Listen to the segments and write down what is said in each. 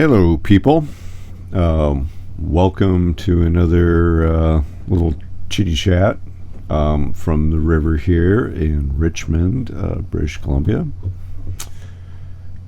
Hello, people. Welcome to another little chitty chat from the river here in Richmond, British Columbia.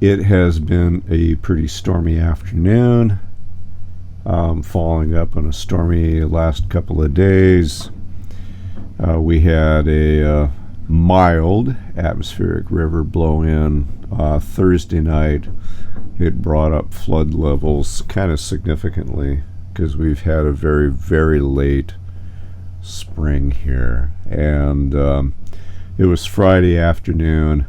It has been a pretty stormy afternoon, following up on a stormy last couple of days. We had a mild atmospheric river blow in Thursday night. It brought up flood levels kind of significantly because we've had a very, very late spring here. And it was Friday afternoon,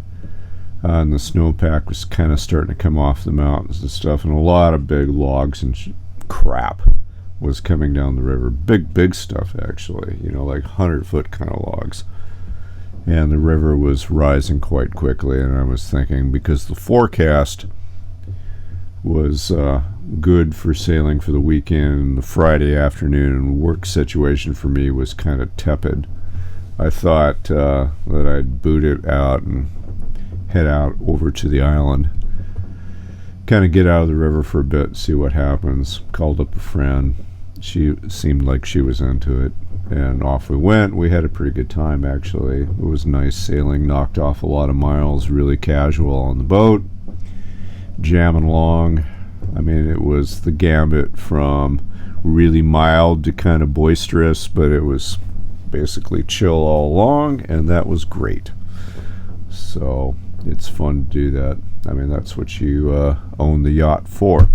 and the snowpack was kind of starting to come off the mountains and stuff, and a lot of big logs and crap was coming down the river. Big stuff, actually, like 100-foot kind of logs. And the river was rising quite quickly, and I was thinking, because the forecast was good for sailing for the weekend, the Friday afternoon work situation for me was kind of tepid. I thought that I'd boot it out and head out over to the island, kind of get out of the river for a bit, see what happens. Called up a friend. She seemed like she was into it, and off we went. We had a pretty good time, actually. It was nice sailing, knocked off a lot of miles, really casual on the boat, jamming along. I mean, it was the gambit from really mild to kind of boisterous, but it was basically chill all along, and that was great. So it's fun to do that. I mean, that's what you own the yacht for.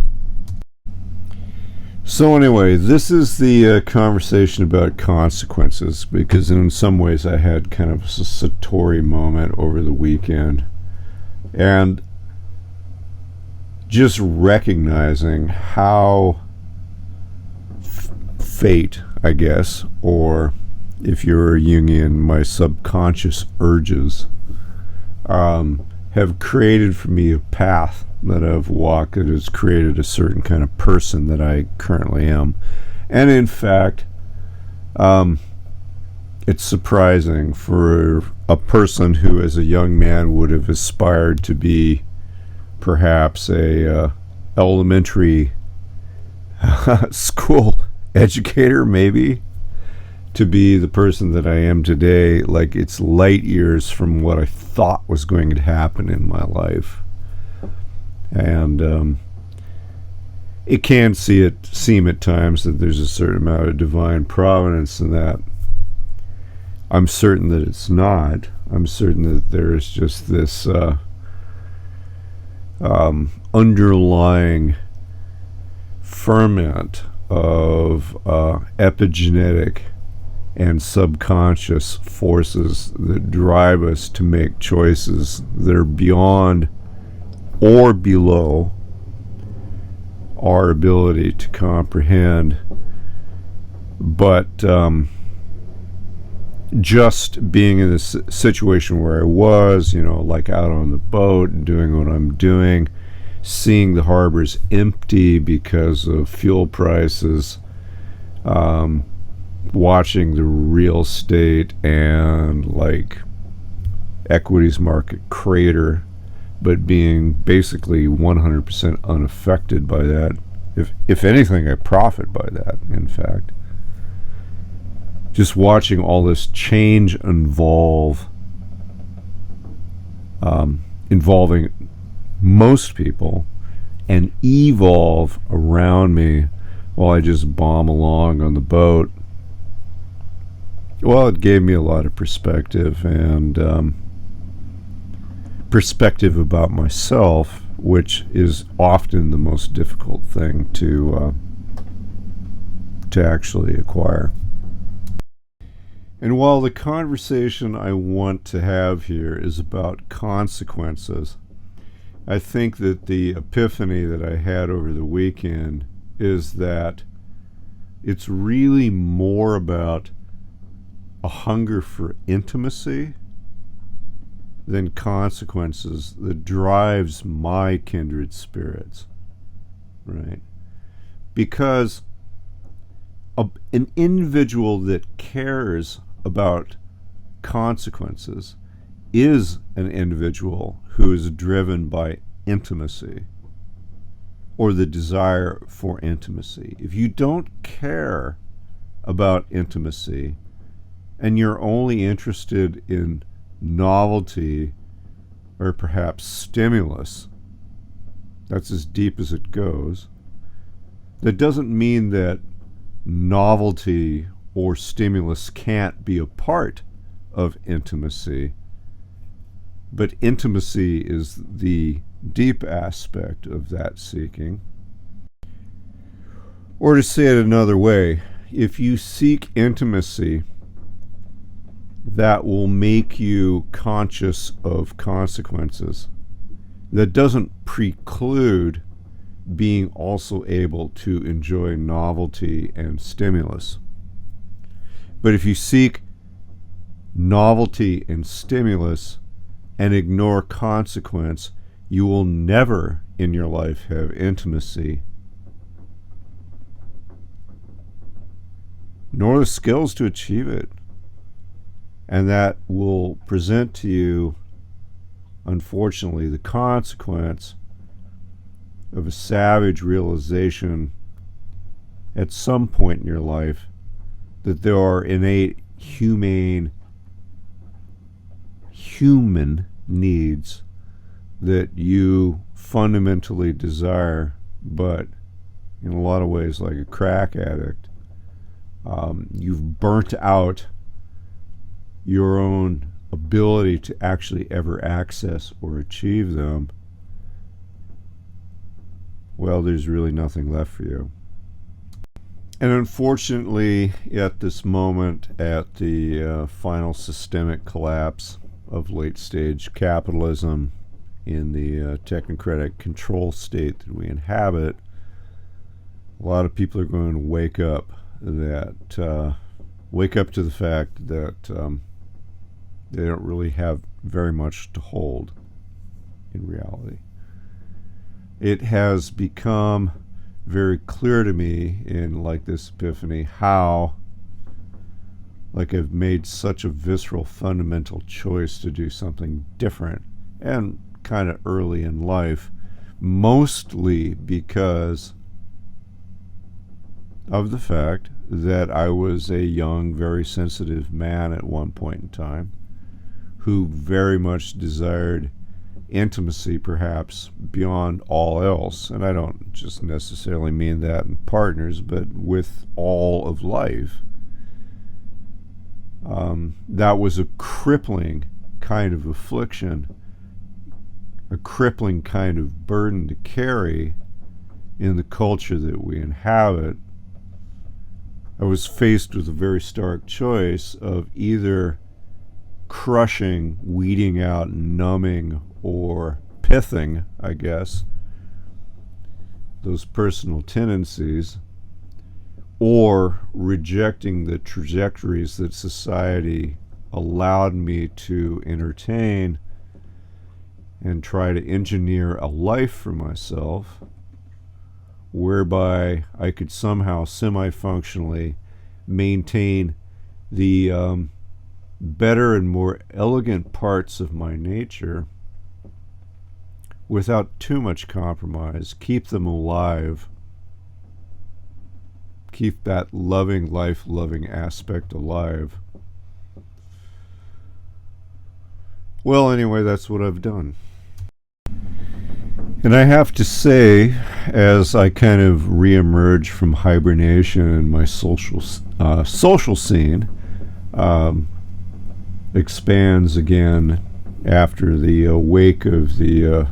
So anyway, this is the conversation about consequences, because in some ways I had kind of a Satori moment over the weekend, and just recognizing how fate, I guess, or if you're a Jungian, my subconscious urges, have created for me a path that I've walked that has created a certain kind of person that I currently am. And in fact, it's surprising for a person who as a young man would have aspired to be perhaps a elementary school educator, maybe, to be the person that I am today. Like, it's light years from what I thought was going to happen in my life. And it can seem at times that there's a certain amount of divine providence in that. I'm certain that it's not. I'm certain that there is just this underlying ferment of epigenetic and subconscious forces that drive us to make choices that are beyond or below our ability to comprehend. But just being in this situation where I was, like out on the boat and doing what I'm doing, seeing the harbors empty because of fuel prices, watching the real estate and like equities market crater, but being basically 100% unaffected by that. If anything, I profit by that, in fact. Just watching all this change involving most people and evolve around me while I just bomb along on the boat. Well, it gave me a lot of perspective, and perspective about myself, which is often the most difficult thing to actually acquire. And while the conversation I want to have here is about consequences, I think that the epiphany that I had over the weekend is that it's really more about a hunger for intimacy than consequences that drives my kindred spirits, right? Because an individual that cares about consequences is an individual who is driven by intimacy. or the desire for intimacy. If you don't care about intimacy and you're only interested in novelty or perhaps stimulus, that's as deep as it goes. That doesn't mean that novelty or stimulus can't be a part of intimacy, but intimacy is the deep aspect of that seeking. Or to say it another way, if you seek intimacy, that will make you conscious of consequences. That doesn't preclude being also able to enjoy novelty and stimulus. But if you seek novelty and stimulus and ignore consequence, you will never in your life have intimacy, nor the skills to achieve it. And that will present to you, unfortunately, the consequence of a savage realization at some point in your life that there are innate human needs that you fundamentally desire, but in a lot of ways, like a crack addict, you've burnt out your own ability to actually ever access or achieve them. Well, there's really nothing left for you. And unfortunately, at this moment, at the final systemic collapse of late-stage capitalism in the technocratic control state that we inhabit, a lot of people are going to wake up to the fact that they don't really have very much to hold in reality. It has become very clear to me in like this epiphany how like I've made such a visceral fundamental choice to do something different and kind of early in life, mostly because of the fact that I was a young, very sensitive man at one point in time who very much desired intimacy, perhaps beyond all else. And I don't just necessarily mean that in partners, but with all of life. That was a crippling kind of affliction, a crippling kind of burden to carry in the culture that we inhabit. I was faced with a very stark choice of either crushing, weeding out, numbing, or pithing, I guess, those personal tendencies, or rejecting the trajectories that society allowed me to entertain and try to engineer a life for myself whereby I could somehow semi-functionally maintain the better and more elegant parts of my nature without too much compromise, keep them alive, keep that loving, life-loving aspect alive. Well, anyway, that's what I've done. And I have to say, as I kind of reemerge from hibernation and my social scene expands again after the wake of the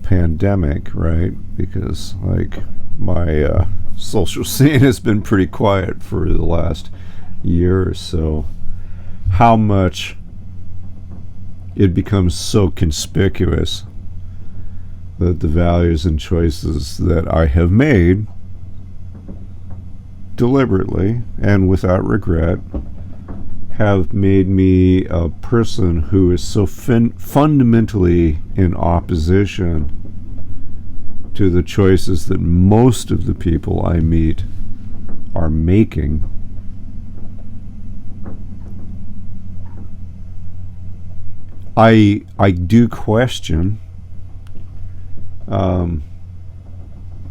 pandemic, right? Because like my social scene has been pretty quiet for the last year or so. How much it becomes so conspicuous that the values and choices that I have made deliberately and without regret have made me a person who is so fundamentally in opposition to the choices that most of the people I meet are making. I do question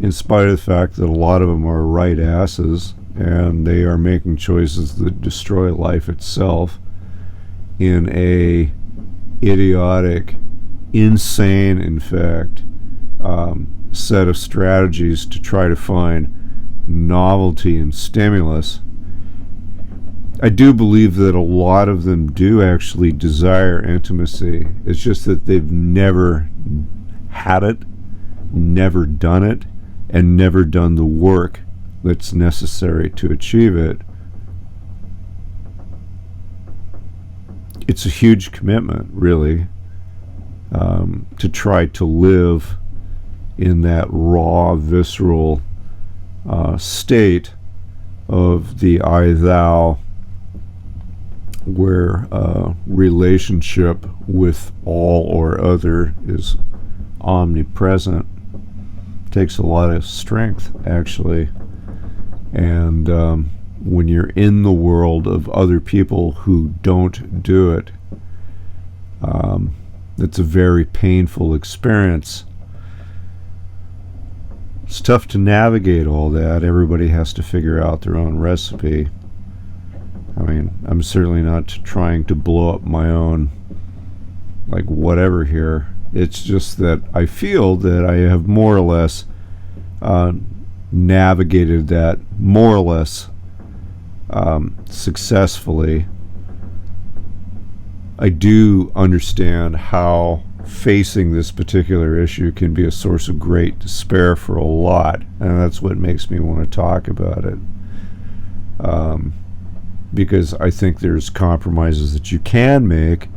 in spite of the fact that a lot of them are right asses and they are making choices that destroy life itself in a idiotic, insane, in fact, set of strategies to try to find novelty and stimulus. I do believe that a lot of them do actually desire intimacy. It's just that they've never had it, never done it, and never done the work that's necessary to achieve it. It's a huge commitment, really, to try to live in that raw, visceral state of the I-thou, where relationship with all or other is omnipresent. It takes a lot of strength, actually. And when you're in the world of other people who don't do it, it's a very painful experience. It's tough to navigate all that. Everybody has to figure out their own recipe. I mean, I'm certainly not trying to blow up my own, like, whatever here. It's just that I feel that I have more or less navigated that more or less successfully. I do understand how facing this particular issue can be a source of great despair for a lot, and that's what makes me want to talk about it. Because I think there's compromises that you can make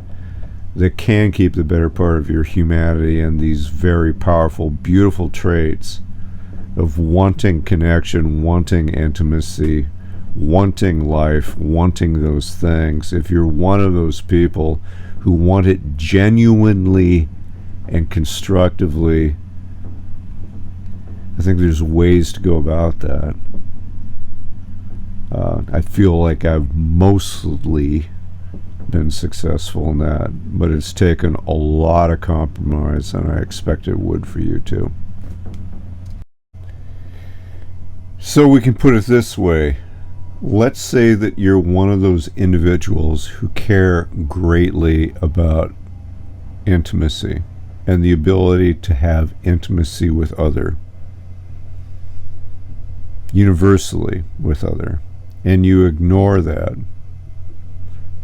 that can keep the better part of your humanity and these very powerful, beautiful traits of wanting connection, wanting intimacy, wanting life, wanting those things. If you're one of those people who want it genuinely and constructively, I think there's ways to go about that. I feel like I've mostly been successful in that, but it's taken a lot of compromise, and I expect it would for you too. So we can put it this way. Let's say that you're one of those individuals who care greatly about intimacy and the ability to have intimacy with other, universally with other, and you ignore that.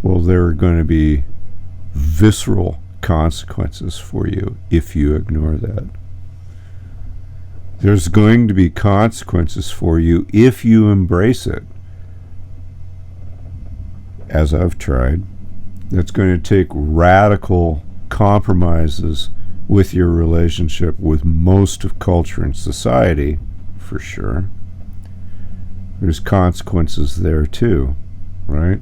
Well, there are going to be visceral consequences for you if you ignore that. There's going to be consequences for you if you embrace it, as I've tried. That's going to take radical compromises with your relationship with most of culture and society, for sure. There's consequences there too, right?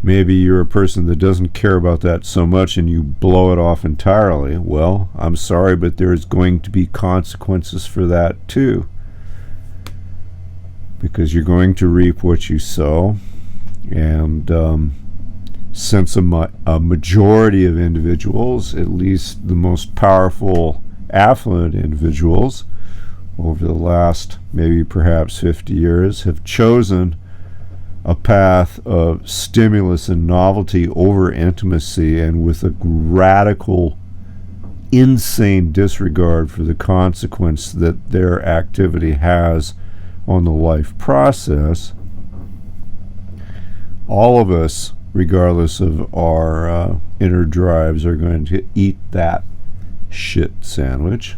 Maybe you're a person that doesn't care about that so much and you blow it off entirely. Well, I'm sorry, but there's going to be consequences for that too. Because you're going to reap what you sow. And since a majority of individuals, at least the most powerful, affluent individuals, over the last maybe perhaps 50 years, have chosen a path of stimulus and novelty over intimacy, and with a radical, insane disregard for the consequence that their activity has on the life process. All of us, regardless of our inner drives, are going to eat that shit sandwich.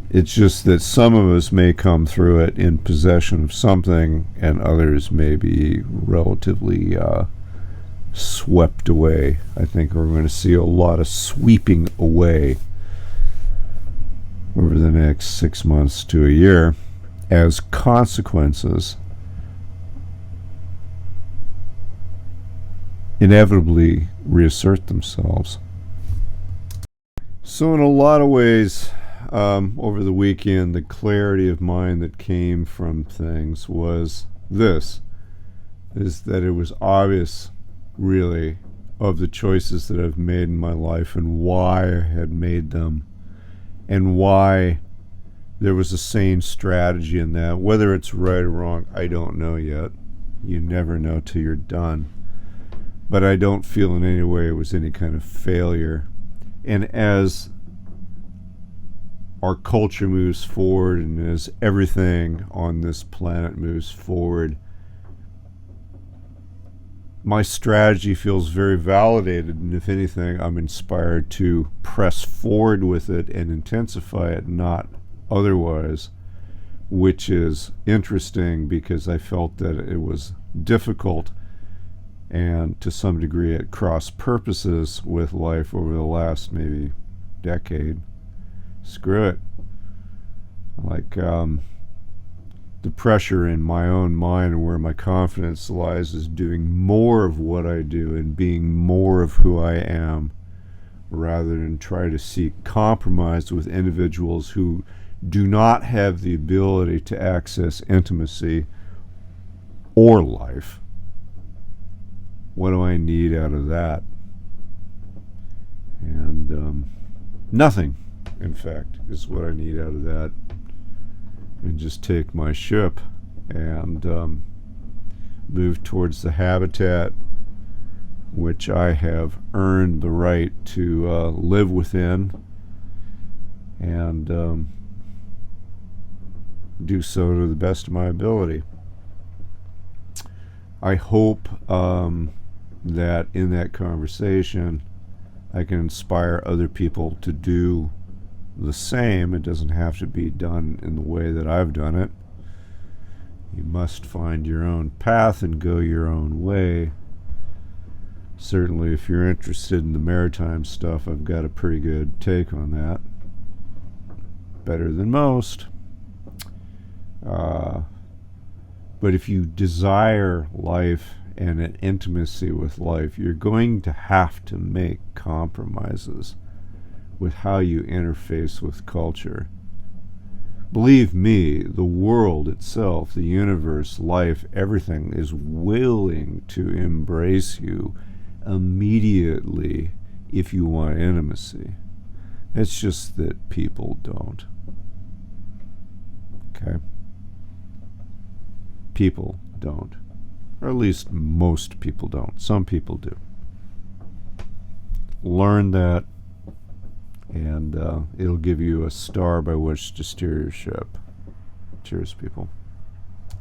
It's just that some of us may come through it in possession of something, and others may be relatively swept away. I think we're going to see a lot of sweeping away over the next 6 months to a year as consequences inevitably reassert themselves. So in a lot of ways, over the weekend, the clarity of mind that came from things was this, is that it was obvious, really, of the choices that I've made in my life and why I had made them, and why there was a sane strategy in that. Whether it's right or wrong, I don't know yet. You never know till you're done. But I don't feel in any way it was any kind of failure. And as our culture moves forward and as everything on this planet moves forward, my strategy feels very validated, and if anything, I'm inspired to press forward with it and intensify it, not otherwise, which is interesting because I felt that it was difficult and to some degree at cross purposes with life over the last maybe decade. Screw it. Like the pressure in my own mind and where my confidence lies is doing more of what I do and being more of who I am, rather than try to seek compromise with individuals who do not have the ability to access intimacy or life. What do I need out of that? And nothing, in fact, is what I need out of that. And just take my ship and move towards the habitat which I have earned the right to live within, and do so to the best of my ability. I hope that in that conversation I can inspire other people to do the same. It doesn't have to be done in the way that I've done it. You must find your own path and go your own way. Certainly, if you're interested in the maritime stuff, I've got a pretty good take on that. Better than most. But if you desire life and an intimacy with life, you're going to have to make compromises with how you interface with culture. Believe me, the world itself, the universe, life, everything is willing to embrace you immediately if you want intimacy. It's just that people don't. Okay? People don't. Or at least most people don't. Some people do. Learn that, and it'll give you a star by which to steer your ship. Cheers, people.